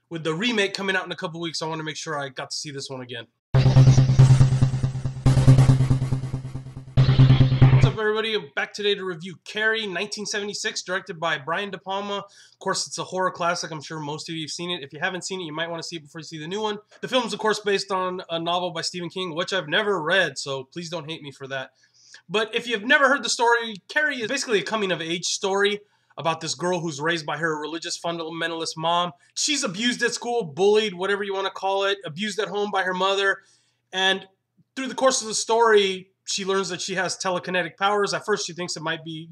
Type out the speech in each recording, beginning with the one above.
with the remake coming out in a couple weeks, I want to make sure I got to see this one again. What's up, everybody? I'm back today to review Carrie, 1976, directed by Brian De Palma. Of course, it's a horror classic. I'm sure most of you have seen it. If you haven't seen it, you might want to see it before you see the new one. The film is, of course, based on a novel by Stephen King, which I've never read, so please don't hate me for that. But if you've never heard the story, Carrie is basically a coming-of-age story about this girl who's raised by her religious fundamentalist mom. She's abused at school, bullied, whatever you want to call it, abused at home by her mother. And through the course of the story, she learns that she has telekinetic powers. At first, she thinks it might be,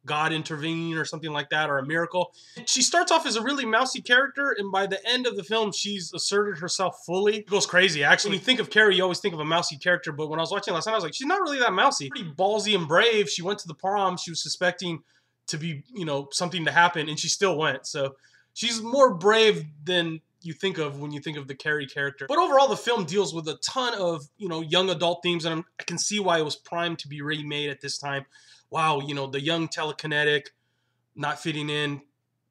God intervening or something like that, or a miracle. She starts off as a really mousy character, and by the end of the film, she's asserted herself fully. It goes crazy, actually. When you think of Carrie, you always think of a mousy character, but when I was watching last night, I was like, she's not really that mousy. Pretty ballsy and brave. She went to the prom. She was suspecting to be, something to happen, and she still went. So she's more brave than you think of when you think of the Carrie character. But overall, the film deals with a ton of, young adult themes, and I can see why it was primed to be remade at this time. Wow, the young telekinetic, not fitting in,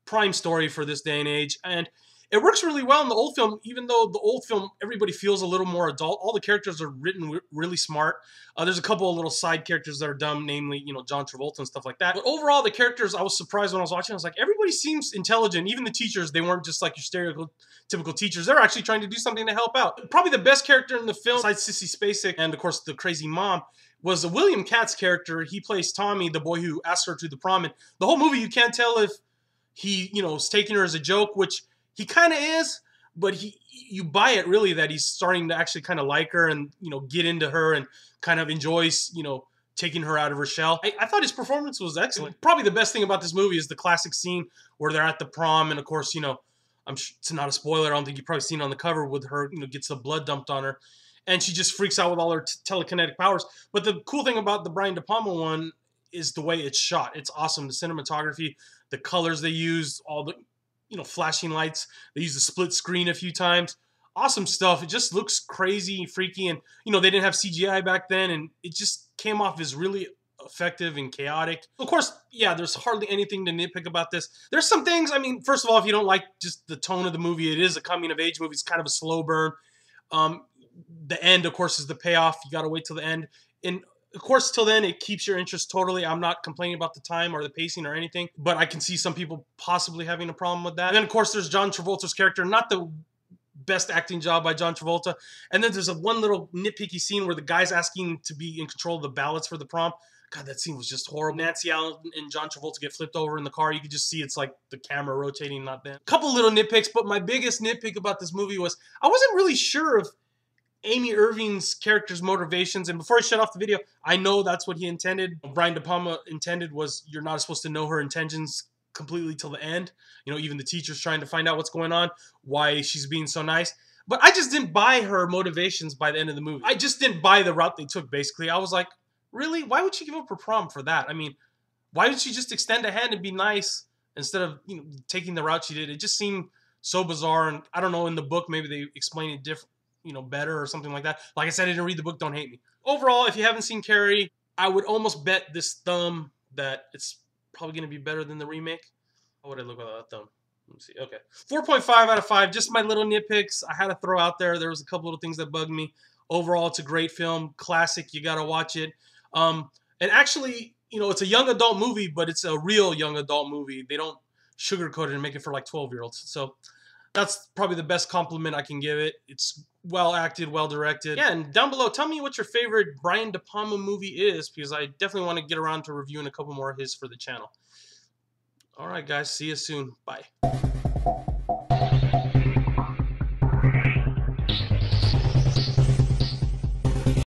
prime story for this day and age. And it works really well in the old film, even though the old film, everybody feels a little more adult. All the characters are written really smart. There's a couple of little side characters that are dumb, namely, John Travolta and stuff like that. But overall, the characters, I was surprised when I was watching. I was like, everybody seems intelligent. Even the teachers, they weren't just like your stereotypical teachers. They're actually trying to do something to help out. Probably the best character in the film, besides Sissy Spacek and, of course, the crazy mom, was a William Katz character. He plays Tommy, the boy who asked her to the prom. And the whole movie, you can't tell if he, is taking her as a joke, which he kind of is, but you buy it really that he's starting to actually kind of like her and, get into her and kind of enjoys, taking her out of her shell. I thought his performance was excellent. Probably the best thing about this movie is the classic scene where they're at the prom, and of course, it's not a spoiler. I don't think you've probably seen it on the cover with her, gets the blood dumped on her, and she just freaks out with all her telekinetic powers. But the cool thing about the Brian De Palma one is the way it's shot. It's awesome. The cinematography, the colors they use, all the flashing lights. They use the split screen a few times. Awesome stuff. It just looks crazy, freaky, and they didn't have CGI back then, and it just came off as really effective and chaotic. Of course, yeah, there's hardly anything to nitpick about this. There's some things, first of all, if you don't like just the tone of the movie, it is a coming-of-age movie. It's kind of a slow burn. The end, of course, is the payoff. You got to wait till the end. And of course, till then, it keeps your interest totally. I'm not complaining about the time or the pacing or anything, but I can see some people possibly having a problem with that. And then, of course, there's John Travolta's character. Not the best acting job by John Travolta. And then there's one little nitpicky scene where the guy's asking to be in control of the ballots for the prom. God, that scene was just horrible. Nancy Allen and John Travolta get flipped over in the car. You can just see it's like the camera rotating, not them. Couple little nitpicks, but my biggest nitpick about this movie was I wasn't really sure of Amy Irving's character's motivations. And before I shut off the video, I know that's what he intended. Brian De Palma intended was you're not supposed to know her intentions completely till the end. Even the teacher's trying to find out what's going on, why she's being so nice. But I just didn't buy her motivations by the end of the movie. I just didn't buy the route they took, basically. I was like, really? Why would she give up her prom for that? Why did she just extend a hand and be nice instead of, taking the route she did? It just seemed so bizarre. And I don't know, in the book, maybe they explain it different, better or something like that. Like I said, I didn't read the book. Don't hate me. Overall, if you haven't seen Carrie, I would almost bet this thumb that it's probably going to be better than the remake. How would I look without that thumb? Let me see. Okay. 4.5 out of 5. Just my little nitpicks I had to throw out there. There was a couple little things that bugged me. Overall, it's a great film. Classic. You got to watch it. And actually, it's a young adult movie, but it's a real young adult movie. They don't sugarcoat it and make it for like 12-year-olds. So that's probably the best compliment I can give it. It's well acted, well directed. Yeah, and down below, tell me what your favorite Brian De Palma movie is, because I definitely want to get around to reviewing a couple more of his for the channel. All right, guys. See you soon. Bye.